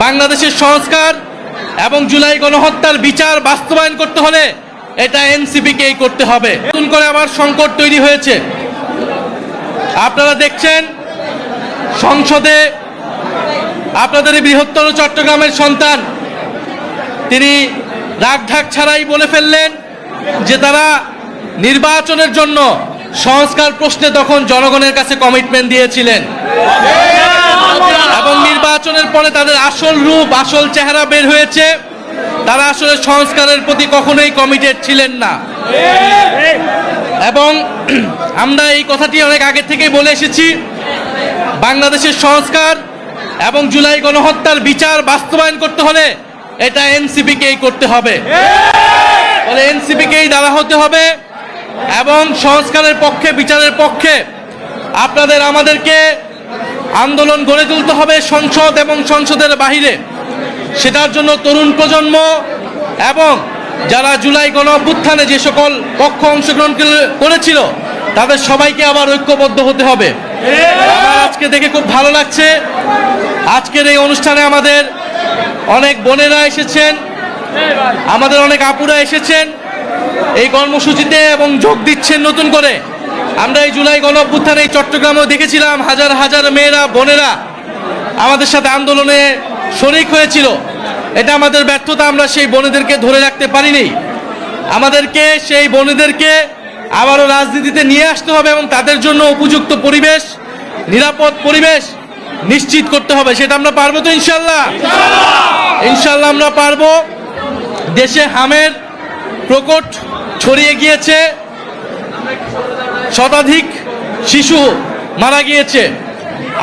বাংলাদেশের সংস্কার এবং জুলাই গণহত্যার বিচার বাস্তবায়ন করতে হলে এটা এনসিপিকেই করতে হবে। নতুন করে আবার সংকট তৈরি হয়েছে। আপনারা দেখছেন সংসদে আপনাদের বৃহত্তর চট্টগ্রামের সন্তান তিনি রাগঢাক ছাড়াই বলে ফেললেন যে তারা নির্বাচনের জন্য সংস্কার প্রশ্নে তখন জনগণের কাছে কমিটমেন্ট দিয়েছিলেন এবং নির্বাচনের পরে তাদের আসল রূপ আসল চেহারা বের হয়েছে। তারা আসলে সংস্কারের প্রতি কখনোই কমিটেড ছিলেন না এবং আমরা এই কথাটি অনেক আগে থেকেই বলে এসেছি। বাংলাদেশের সংস্কার এবং জুলাই গণহত্যার বিচার বাস্তবায়ন করতে হলে এটা এনসিপিকেই করতে হবে, বলে এনসিপিকেই দ্বারা হতে হবে এবং সংস্কারের পক্ষে বিচারের পক্ষে আপনাদের আমাদেরকে আন্দোলন গড়ে তুলতে হবে সংসদ এবং সংসদের বাহিরে। সেটার জন্য তরুণ প্রজন্ম এবং যারা জুলাই গণঅভ্যুত্থানে যে সকল পক্ষ অংশগ্রহণ করেছিল তাদের সবাইকে আবার ঐক্যবদ্ধ হতে হবে। আমার আজকে দেখে খুব ভালো লাগছে, আজকের এই অনুষ্ঠানে আমাদের অনেক বোনেরা এসেছেন, আমাদের অনেক আপুরা এসেছেন এই কর্মসূচিতে এবং যোগ দিচ্ছেন নতুন করে। আমরা এই জুলাই গণঅভ্যুত্থানে এই চট্টগ্রামেও দেখেছিলাম হাজার হাজার মেয়েরা বোনেরা আমাদের সাথে আন্দোলনে শরিক হয়েছিল। এটা আমাদের ব্যর্থতা, আমরা সেই বোনেদেরকে ধরে রাখতে পারিনি। আমাদেরকে সেই বোনেদেরকে আবারও রাজনীতিতে নিয়ে আসতে হবে এবং তাদের জন্য উপযুক্ত পরিবেশ, নিরাপদ পরিবেশ নিশ্চিত করতে হবে। সেটা আমরা পারবো তো ইনশাল্লাহ? ইনশাল্লাহ আমরা পারবো। দেশে হামের প্রকট ছড়িয়ে গিয়েছে, শতাধিক শিশু মারা গিয়েছে।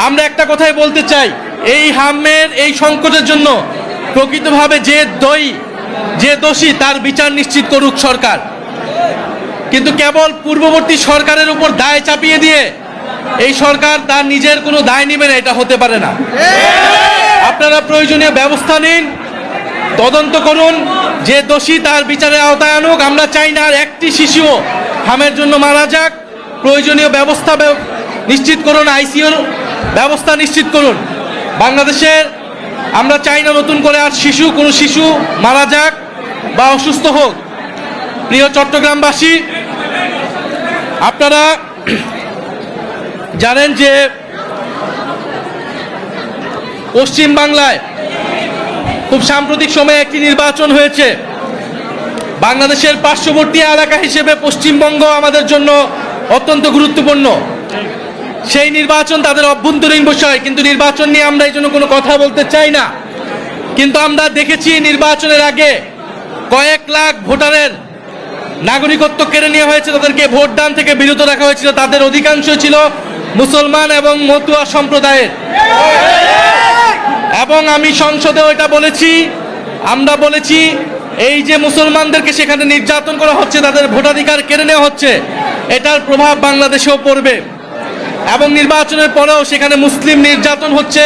আমরা একটা কথাই বলতে চাই, এই হামের এই সংকটের জন্য প্রকৃতভাবে যে দোষী তার বিচার নিশ্চিত করুক সরকার, কিন্তু কেবল পূর্ববর্তী সরকারের উপর দায় চাপিয়ে দিয়ে এই সরকার তার নিজের কোনো দায় নেবে না, এটা হতে পারে না। আপনারা প্রয়োজনীয় ব্যবস্থা নিন, তদন্ত করুন, যে দোষী তার বিচারের আওতায় আনুক। আমরা চাই না আর একটি শিশুও হামের জন্য মারা যাক। প্রয়োজনীয় ব্যবস্থা নিশ্চিত করুন, আইসিইউর ব্যবস্থা নিশ্চিত করুন। বাংলাদেশের আমরা চাই না নতুন করে আর কোনো শিশু মারা যাক বা অসুস্থ হোক। প্রিয় চট্টগ্রামবাসী, আপনারা জানেন যে পশ্চিম বাংলায় খুব সাম্প্রতিক সময়ে একটি নির্বাচন হয়েছে। বাংলাদেশের পার্শ্ববর্তী এলাকা হিসেবে পশ্চিমবঙ্গ আমাদের জন্য অত্যন্ত গুরুত্বপূর্ণ। সেই নির্বাচন তাদের অভ্যন্তরীণ বিষয়, কিন্তু নির্বাচন নিয়ে আমরা এই জন্য কোনো কথা বলতে চাই না। কিন্তু আমরা দেখেছি নির্বাচনের আগে কয়েক লাখ ভোটারের নাগরিকত্ব কেড়ে নেওয়া হয়েছে, তাদেরকে ভোটদান থেকে বিরত রাখা হয়েছিল। তাদের অধিকাংশ ছিল মুসলমান এবং মতুয়া সম্প্রদায়ের। এবং আমি সংসদেও এটা বলেছি, আমরা বলেছি এই যে মুসলমানদেরকে সেখানে নির্যাতন করা হচ্ছে, তাদের ভোটাধিকার কেড়ে নেওয়া হচ্ছে, এটার প্রভাব বাংলাদেশেও পড়বে। এবং নির্বাচনের পরেও সেখানে মুসলিম নির্যাতন হচ্ছে,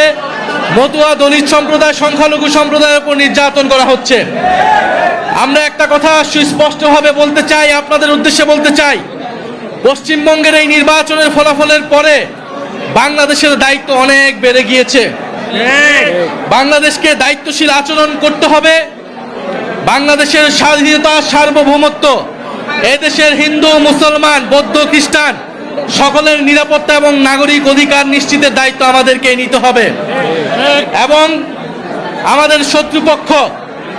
মতুয়া দলিত সম্প্রদায় সংখ্যালঘু সম্প্রদায়ের উপর নির্যাতন করা হচ্ছে। আমরা একটা কথা সুস্পষ্টভাবে বলতে চাই, আপনাদের উদ্দেশ্যে বলতে চাই, পশ্চিমবঙ্গের এই নির্বাচনের ফলাফলের পরে বাংলাদেশের দায়িত্ব অনেক বেড়ে গিয়েছে। বাংলাদেশকে দায়িত্বশীল আচরণ করতে হবে। বাংলাদেশের স্বাধীনতা, সার্বভৌমত্ব, এদেশের হিন্দু, মুসলমান, বৌদ্ধ, খ্রিস্টান সকলের নিরাপত্তা এবং নাগরিক অধিকার নিশ্চিতের দায়িত্ব আমাদেরকে নিতে হবে। এবং আমাদের শত্রুপক্ষ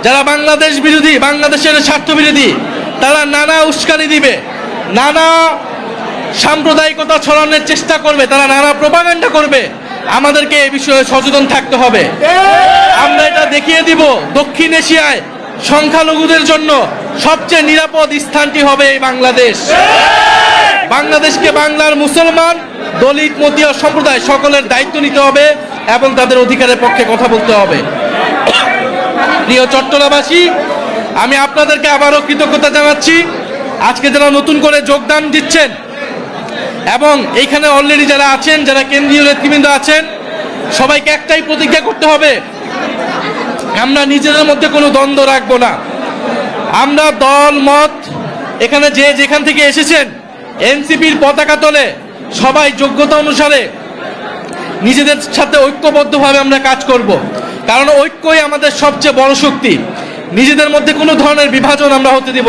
যারা বাংলাদেশ বিরোধী, বাংলাদেশের স্বার্থ বিরোধী, তারা নানা উস্কানি দিবে, নানা সাম্প্রদায়িকতা ছড়ানোর চেষ্টা করবে, তারা নানা প্রোপাগান্ডা করবে। আমাদেরকে এই বিষয়ে সচেতন থাকতে হবে। আমরা এটা দেখিয়ে দিব দক্ষিণ এশিয়ায় সংখ্যালঘুদের জন্য সবচেয়ে নিরাপদ স্থানটি হবে এই বাংলাদেশ। বাংলাদেশকে বাংলার মুসলমান, দলিত, মতুয়া সম্প্রদায় সকলের দায়িত্ব নিতে হবে এবং তাদের অধিকারের পক্ষে কথা বলতে হবে। প্রিয় চট্টগ্রামবাসী, আমি আপনাদেরকে আবারও কৃতজ্ঞতা জানাচ্ছি। আজকে যারা নতুন করে যোগদান দিচ্ছেন এবং এইখানে অলরেডি যারা আছেন, যারা কেন্দ্রীয় নেতৃবৃন্দ আছেন, সবাইকে একটাই প্রতিজ্ঞা করতে হবে, আমরা নিজেদের মধ্যে কোনো দ্বন্দ্ব রাখবো না। আমরা দল মত এখানে যেখান থেকে এসেছেন এনসিপির পতাকা তলে সবাই যোগ্যতা অনুসারে নিজেদের সাথে ঐক্যবদ্ধভাবে আমরা কাজ করব। কারণ ঐক্যই আমাদের সবচেয়ে বড় শক্তি। নিজেদের মধ্যে কোনো ধরনের বিভাজন আমরা হতে দিব